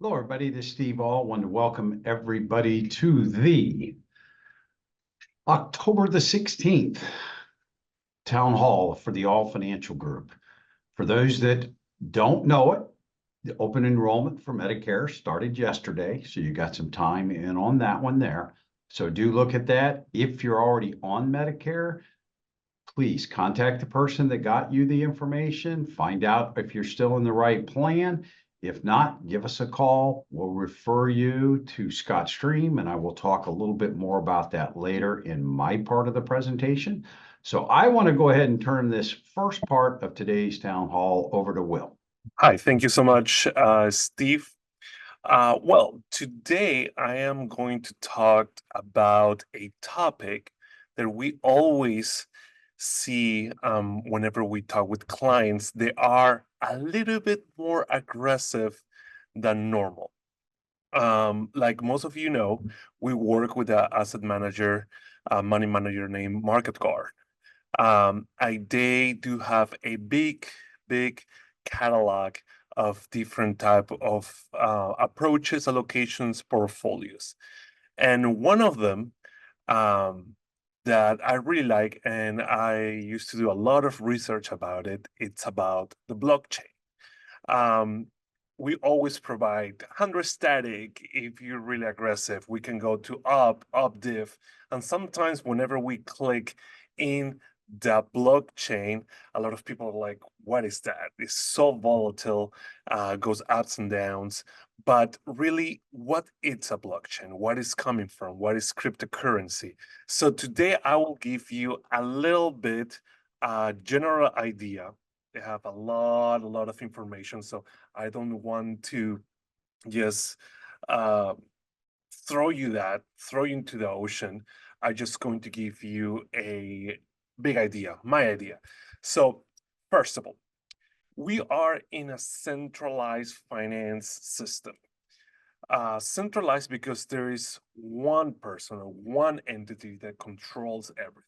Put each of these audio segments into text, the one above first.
Hello, everybody. This is Steve All. I want to welcome everybody to the October the 16th Town Hall for the All Financial Group. For those that don't know it, the open enrollment for Medicare started yesterday, so you got some time in on that one there. So do look at that. If you're already on Medicare, please contact the person that got you the information, find out if you're still in the right plan. If not, give us a call. We'll refer you to Scott Stream, and I will talk a little bit more about that later in my part of the presentation. So I want to go ahead and turn this first part of today's town hall over to Will. Hi, thank you so much, Steve. Today I am going to talk about a topic that we always see whenever we talk with clients. They are a little bit more aggressive than normal. Like most of you know, we work with an asset manager, money manager named MarketGuard. They do have a big catalog of different type of approaches, allocations, portfolios. And one of them that I really like, and I used to do a lot of research about it, it's about the blockchain. We always provide 100 static. If you're really aggressive, we can go to up div. And sometimes whenever we click in the blockchain, a lot of people are like, what is that? It's so volatile, goes ups and downs. But really, what is a blockchain? What is coming from? What is cryptocurrency? So today I will give you a little bit general idea. They have a lot of information, so I don't want to just throw you into the ocean. I'm just going to give you a big idea, my idea. So first of all, we are in a centralized finance system. Centralized because there is one person or one entity that controls everything.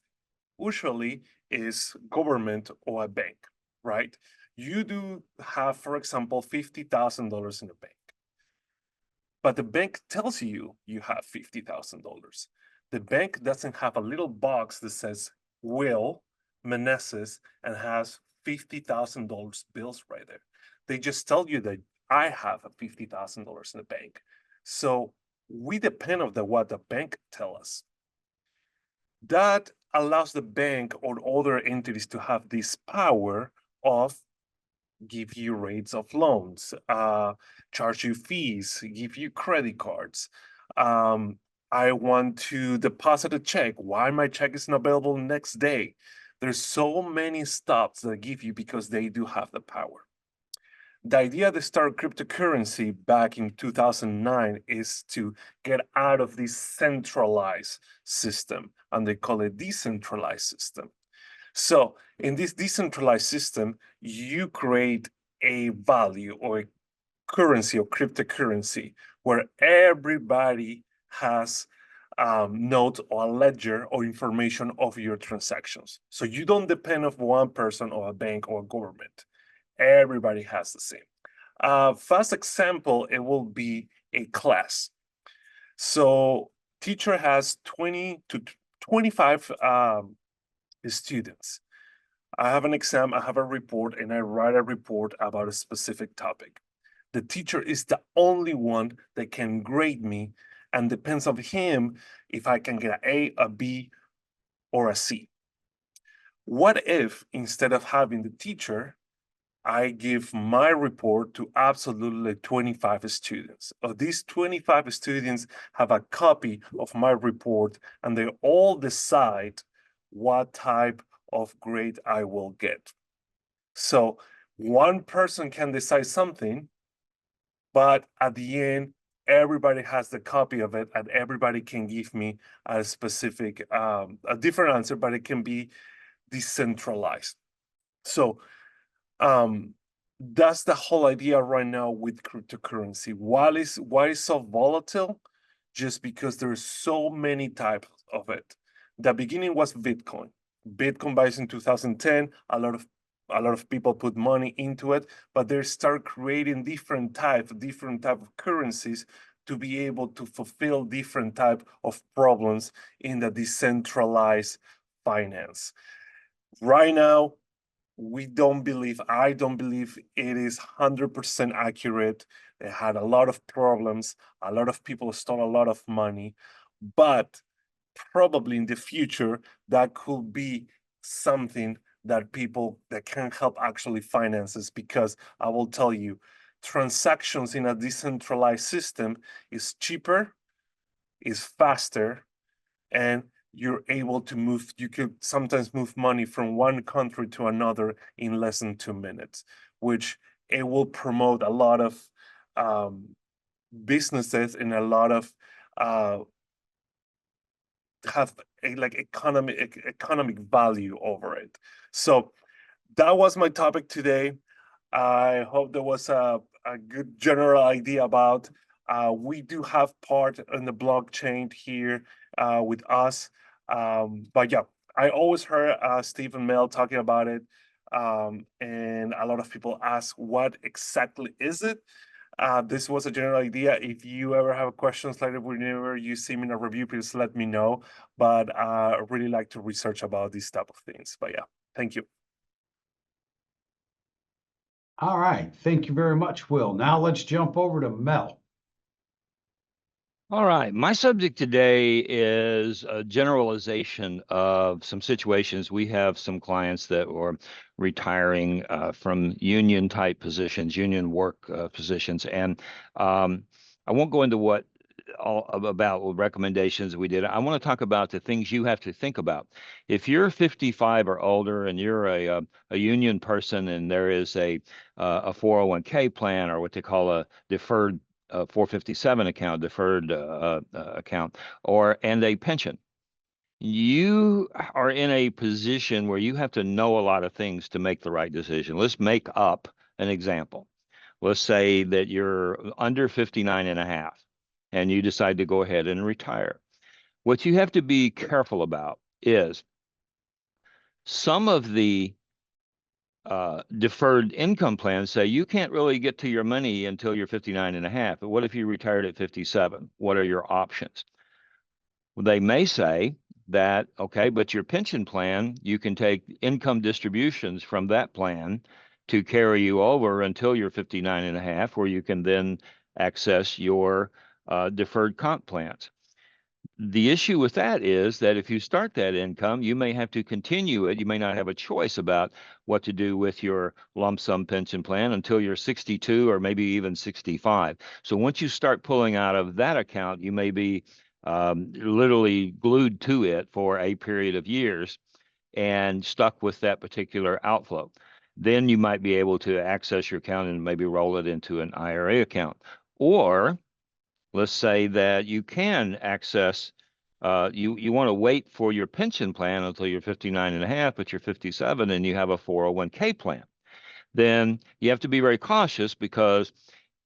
Usually is government or a bank, right? You do have, for example, $50,000 in the bank, but the bank tells you you have $50,000. The bank doesn't have a little box that says Will Meneses and has $50,000 bills right there. They just tell you that I have a $50,000 in the bank. So we depend on what the bank tell us. That allows the bank or other entities to have this power of give you rates of loans, charge you fees, give you credit cards. I want to deposit a check. Why my check isn't available next day? There's so many stops that give you because they do have the power. The idea to start cryptocurrency back in 2009 is to get out of this centralized system, and they call it decentralized system. So in this decentralized system, you create a value or a currency or cryptocurrency where everybody has note or a ledger or information of your transactions. So you don't depend on one person or a bank or a government. Everybody has the same. First example, it will be a class. So teacher has 20 to 25 students. I have an exam, I have a report, and I write a report about a specific topic. The teacher is the only one that can grade me, and depends on him if I can get an A, a B, or a C. What if instead of having the teacher, I give my report to absolutely 25 students? These 25 students have a copy of my report, and they all decide what type of grade I will get. So one person can decide something, but at the end, everybody has the copy of it, and everybody can give me a specific, a different answer, but it can be decentralized. So that's the whole idea right now with cryptocurrency. Why is so volatile? Just because there's so many types of it. The beginning was Bitcoin. Bitcoin buys in 2010, a lot of a lot of people put money into it, but they start creating different type of currencies to be able to fulfill different type of problems in the decentralized finance. Right now, I don't believe it is 100% accurate. They had a lot of problems. A lot of people stole a lot of money, but probably in the future, that could be something that can help actually finances, because I will tell you, transactions in a decentralized system is cheaper, is faster, and you're able to you could sometimes move money from one country to another in less than 2 minutes, which it will promote a lot of businesses and a lot of have like economic value over it. So that was my topic today. I hope there was a good general idea about. We do have part in the blockchain here with us. But yeah, I always heard Steve and Mel talking about it. And a lot of people ask, what exactly is it? This was a general idea. If you ever have questions later, whenever you see me in a review, please let me know. But I really like to research about these type of things. But yeah, thank you. All right. Thank you very much, Will. Now let's jump over to Mel. All right. My subject today is a generalization of some situations. We have some clients that were retiring from union type positions, union work positions. And I won't go into what all about recommendations we did. I want to talk about the things you have to think about. If you're 55 or older and you're a union person and there is a 401k plan, or what they call a deferred 457 account, deferred account, and a pension, you are in a position where you have to know a lot of things to make the right decision. Let's make up an example. Let's say that you're under 59 and a half and you decide to go ahead and retire. What you have to be careful about is some of the deferred income plans say you can't really get to your money until you're 59 and a half. But what if you retired at 57? What are your options? Well, they may say that, okay, but your pension plan, you can take income distributions from that plan to carry you over until you're 59 and a half, where you can then access your deferred comp plans. The issue with that is that if you start that income, you may have to continue it. You may not have a choice about what to do with your lump sum pension plan until you're 62 or maybe even 65. So once you start pulling out of that account, you may be literally glued to it for a period of years and stuck with that particular outflow. Then you might be able to access your account and maybe roll it into an IRA account. Or let's say that you can access, you want to wait for your pension plan until you're 59 and a half, but you're 57 and you have a 401k plan. Then you have to be very cautious, because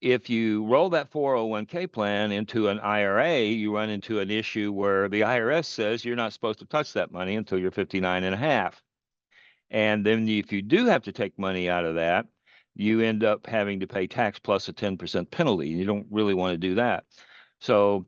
if you roll that 401k plan into an IRA, you run into an issue where the IRS says you're not supposed to touch that money until you're 59 and a half. And then if you do have to take money out of that, you end up having to pay tax plus a 10% penalty. You don't really want to do that. So,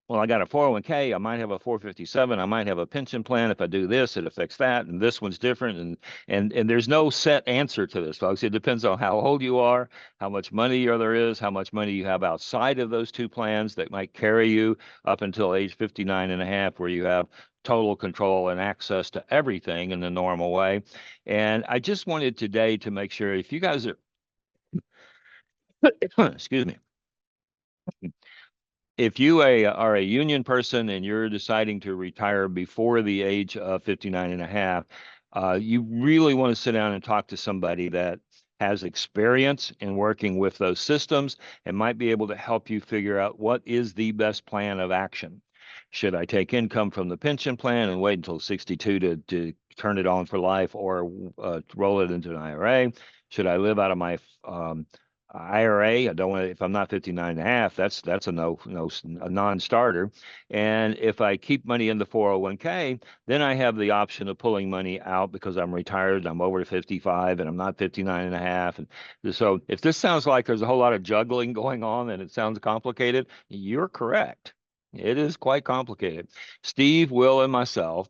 well, I got a 401k, I might have a 457, I might have a pension plan. If I do this, it affects that, and this one's different. And there's no set answer to this, folks. It depends on how old you are, how much money there is, how much money you have outside of those two plans that might carry you up until age 59 and a half, where you have total control and access to everything in the normal way. And I just wanted today to make sure, if you guys are, excuse me, if you are a union person and you're deciding to retire before the age of 59 and a half, you really want to sit down and talk to somebody that has experience in working with those systems and might be able to help you figure out what is the best plan of action. Should I take income from the pension plan and wait until 62 to turn it on for life, or roll it into an IRA? Should I live out of my IRA, I don't want to, if I'm not 59 and a half, that's a a non-starter. And if I keep money in the 401k, then I have the option of pulling money out because I'm retired, I'm over 55 and I'm not 59 and a half. And so if this sounds like there's a whole lot of juggling going on and it sounds complicated, you're correct. It is quite complicated. Steve, Will, and myself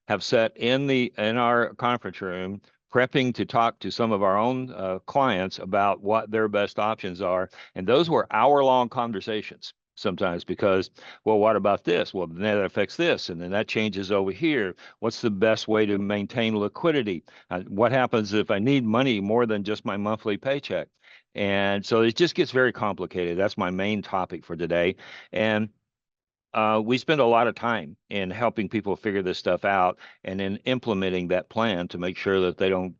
have sat in our conference room prepping to talk to some of our own clients about what their best options are. And those were hour-long conversations sometimes because, well, what about this? Well, then that affects this, and then that changes over here. What's the best way to maintain liquidity? What happens if I need money more than just my monthly paycheck? And so it just gets very complicated. That's my main topic for today. And we spend a lot of time in helping people figure this stuff out and in implementing that plan to make sure that they don't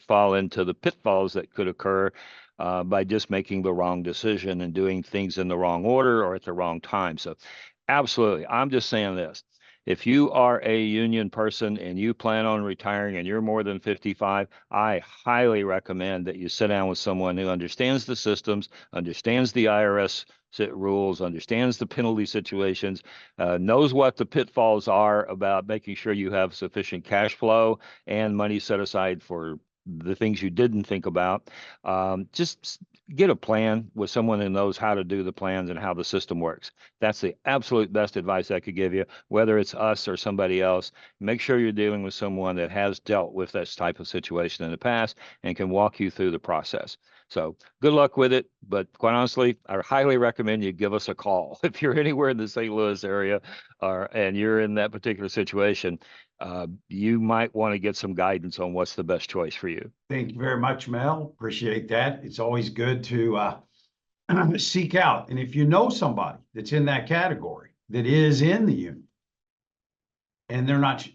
fall into the pitfalls that could occur by just making the wrong decision and doing things in the wrong order or at the wrong time. So absolutely, I'm just saying this. If you are a union person and you plan on retiring and you're more than 55, I highly recommend that you sit down with someone who understands the systems, understands the IRS rules, understands the penalty situations, knows what the pitfalls are about making sure you have sufficient cash flow and money set aside for the things you didn't think about. Just get a plan with someone who knows how to do the plans and how the system works. That's the absolute best advice I could give you, whether it's us or somebody else. Make sure you're dealing with someone that has dealt with this type of situation in the past and can walk you through the process. So good luck with it. But quite honestly, I highly recommend you give us a call. If you're anywhere in the St. Louis area and you're in that particular situation, you might want to get some guidance on what's the best choice for you. Thank you very much, Mel. Appreciate that. It's always good to seek out. And if you know somebody that's in that category that is in the union and they're not,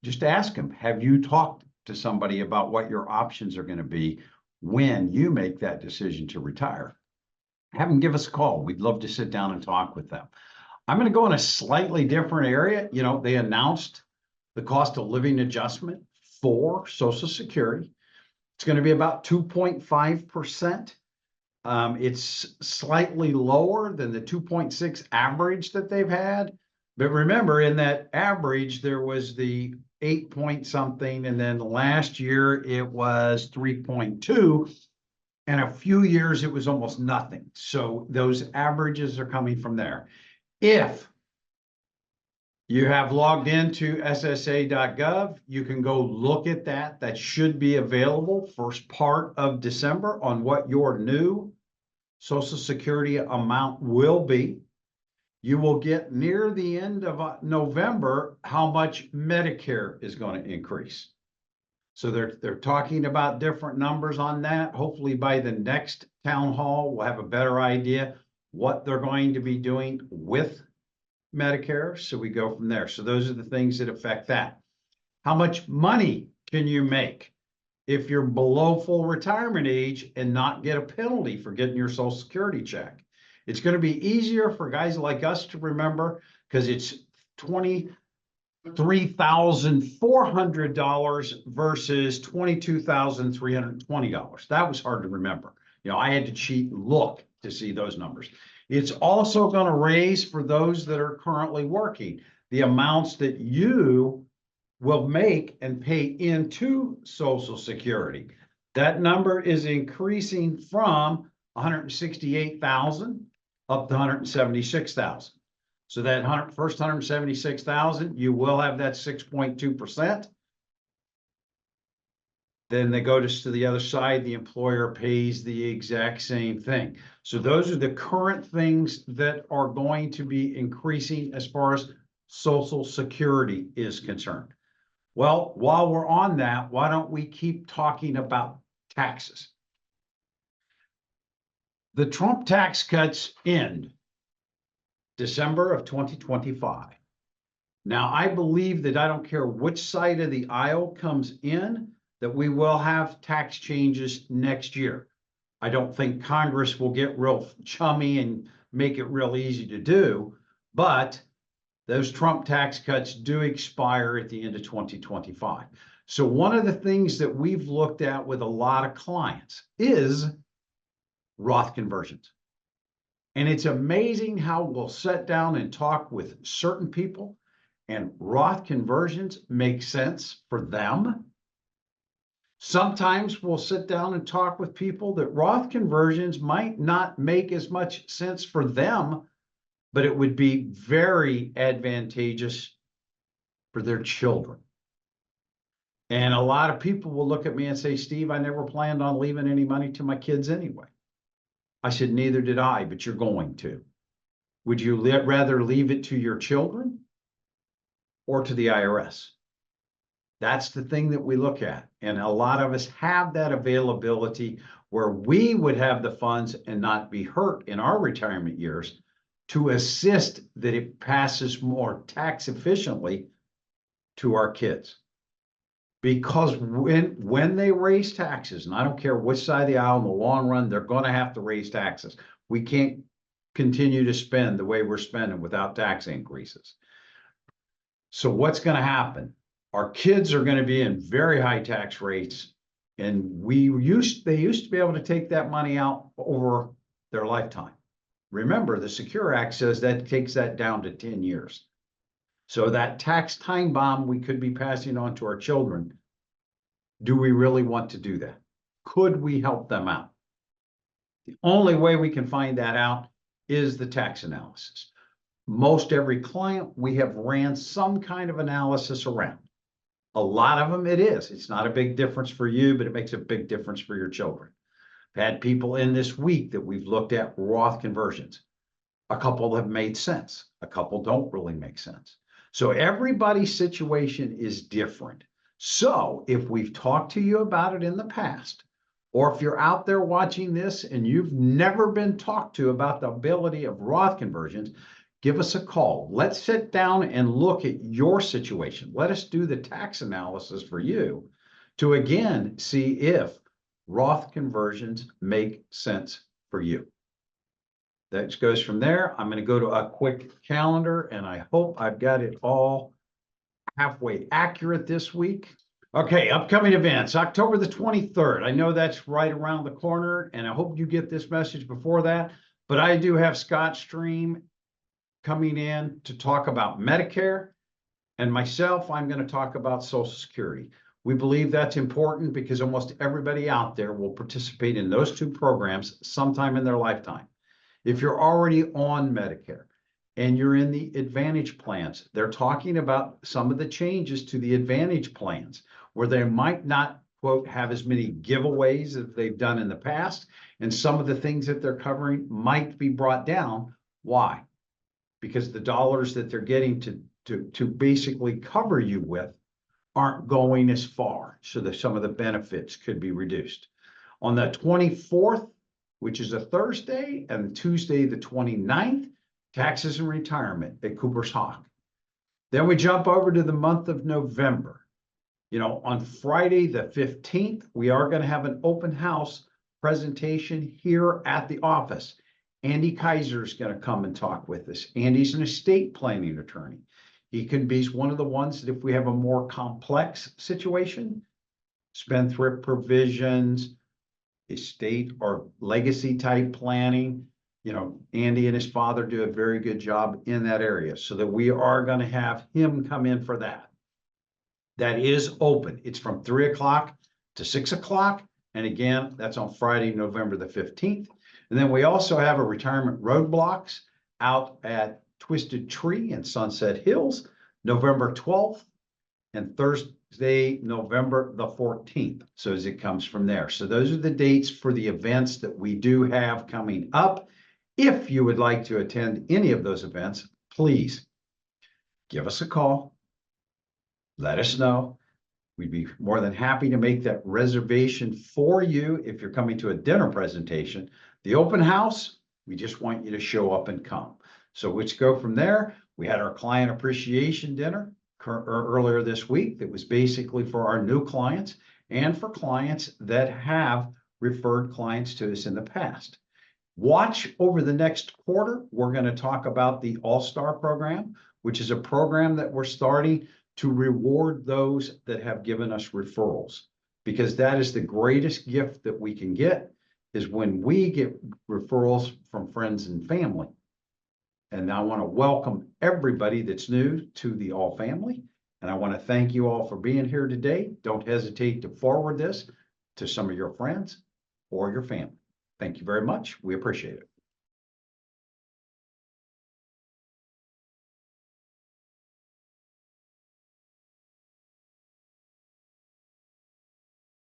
just ask them, have you talked to somebody about what your options are going to be when you make that decision to retire? Have them give us a call. We'd love to sit down and talk with them. I'm going to go in a slightly different area. You know, they announced the cost of living adjustment for Social Security. It's going to be about 2.5%. It's slightly lower than the 2.6 average that they've had. But remember, in that average, there was the 8 point something, and then last year it was 3.2. And a few years it was almost nothing. So those averages are coming from there. If you have logged into ssa.gov, you can go look at that. That should be available first part of December on what your new Social Security amount will be. You will get near the end of November how much Medicare is going to increase. So they're talking about different numbers on that. Hopefully by the next town hall, we'll have a better idea what they're going to be doing with Medicare. So we go from there. So those are the things that affect that. How much money can you make if you're below full retirement age and not get a penalty for getting your Social Security check? It's going to be easier for guys like us to remember because it's $23,400 versus $22,320. That was hard to remember. You know, I had to cheat and look to see those numbers. It's also going to raise for those that are currently working the amounts that you will make and pay into Social Security. That number is increasing from 168,000 up to 176,000. So that first 176,000, you will have that 6.2%. Then they go to the other side, the employer pays the exact same thing. So those are the current things that are going to be increasing as far as Social Security is concerned. Well, while we're on that, why don't we keep talking about taxes? The Trump tax cuts end December of 2025. Now, I believe that I don't care which side of the aisle comes in, that we will have tax changes next year. I don't think Congress will get real chummy and make it real easy to do, but those Trump tax cuts do expire at the end of 2025. So one of the things that we've looked at with a lot of clients is Roth conversions. And it's amazing how we'll sit down and talk with certain people, and Roth conversions make sense for them. Sometimes we'll sit down and talk with people that Roth conversions might not make as much sense for them, but it would be very advantageous for their children. And a lot of people will look at me and say, Steve, I never planned on leaving any money to my kids anyway. I said, neither did I, but you're going to. Would you rather leave it to your children or to the IRS? That's the thing that we look at. And a lot of us have that availability where we would have the funds and not be hurt in our retirement years to assist that it passes more tax efficiently to our kids. Because when they raise taxes, and I don't care which side of the aisle in the long run, they're going to have to raise taxes. We can't continue to spend the way we're spending without tax increases. So what's going to happen? Our kids are going to be in very high tax rates, and they used to be able to take that money out over their lifetime. Remember, the Secure Act says that takes that down to 10 years. So that tax time bomb we could be passing on to our children, do we really want to do that? Could we help them out? The only way we can find that out is the tax analysis. Most every client we have ran some kind of analysis around. A lot of them it's not a big difference for you, but it makes a big difference for your children. I've had people in this week that we've looked at Roth conversions. A couple have made sense. A couple don't really make sense. So everybody's situation is different. So if we've talked to you about it in the past, or if you're out there watching this and you've never been talked to about the ability of Roth conversions, give us a call. Let's sit down and look at your situation. Let us do the tax analysis for you to again see if Roth conversions make sense for you. That goes from there. I'm going to go to a quick calendar, and I hope I've got it all halfway accurate this week. Okay, upcoming events, October the 23rd. I know that's right around the corner, and I hope you get this message before that. But I do have Scott Stream coming in to talk about Medicare, and myself, I'm going to talk about Social Security. We believe that's important because almost everybody out there will participate in those two programs sometime in their lifetime. If you're already on Medicare and you're in the Advantage plans, they're talking about some of the changes to the Advantage plans where they might not, quote, have as many giveaways as they've done in the past. And some of the things that they're covering might be brought down. Why? Because the dollars that they're getting to basically cover you with aren't going as far. So that some of the benefits could be reduced. On the 24th, which is a Thursday, and Tuesday, the 29th, taxes and retirement at Cooper's Hawk. Then we jump over to the month of November. You know, on Friday, the 15th, we are going to have an open house presentation here at the office. Andy Kaiser is going to come and talk with us. Andy's an estate planning attorney. He's one of the ones that if we have a more complex situation, spendthrift provisions, estate or legacy type planning, you know, Andy and his father do a very good job in that area, so that we are going to have him come in for that. That is open. It's from 3 o'clock to 6 o'clock. And again, that's on Friday, November the 15th. And then we also have a retirement roadblocks out at Twisted Tree in Sunset Hills, November 12th, and Thursday, November the 14th. So as it comes from there. So those are the dates for the events that we do have coming up. If you would like to attend any of those events, please give us a call. Let us know. We'd be more than happy to make that reservation for you if you're coming to a dinner presentation. The open house, we just want you to show up and come. So let's go from there. We had our client appreciation dinner earlier this week that was basically for our new clients and for clients that have referred clients to us in the past. Watch over the next quarter. We're going to talk about the All-Star program, which is a program that we're starting to reward those that have given us referrals, because that is the greatest gift that we can get, is when we get referrals from friends and family. And I want to welcome everybody that's new to the All family. And I want to thank you all for being here today. Don't hesitate to forward this to some of your friends or your family. Thank you very much. We appreciate it.